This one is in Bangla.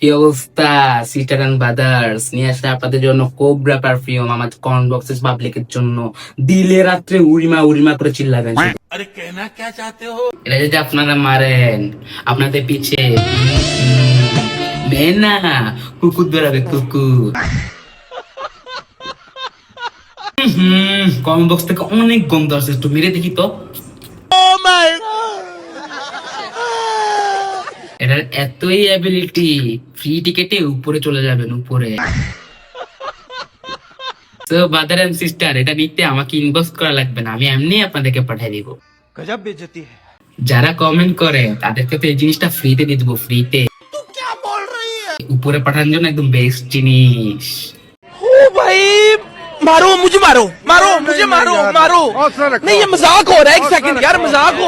কি অবস্থা সিস্টার এন্ড ব্রাদার্স, নিয়ে আসলে আপনাদের জন্য কোবরা পারফিউম আমার কমেন্ট বক্সেস পাবলিকের জন্য। দিলে রাত্রে উড়িমা উড়িমা করে চিল্লাবেন শুধু। अरे कहना क्या चाहते हो। এটা যদি আপনারা মারেন আপনাদের পিছে মেয়ে না কুকুর বেড়াবে, কুকুর। কমেন্ট বক্স থেকে অনেক গন্ধ আসছে, একটু মেরে দেখি তো। এটার এতই অ্যাবিলিটি, ফ্রি টিকেটে উপরে চলে যাবেন, উপরে। তো ব্রাদার এন্ড সিস্টার, এটা নিতে আমাকে ইনবক্স করা লাগবে না, আমি এমনি আপনাদেরকে পাঠিয়ে দিব। गजब बेइज्जती है। যারা কমেন্ট করে তাদেরকে তো এই জিনিসটা ফ্রিতে দিয়ে দেবো, ফ্রিতে। क्या बोल रही है। উপরে পাঠানোর জন্য একদম বেস্ট জিনিস। ओ भाई मारो मुझे, मारो मारो मुझे, मारो मारो। नहीं ये मजाक हो रहा है, एक सेकंड यार, मजाक हो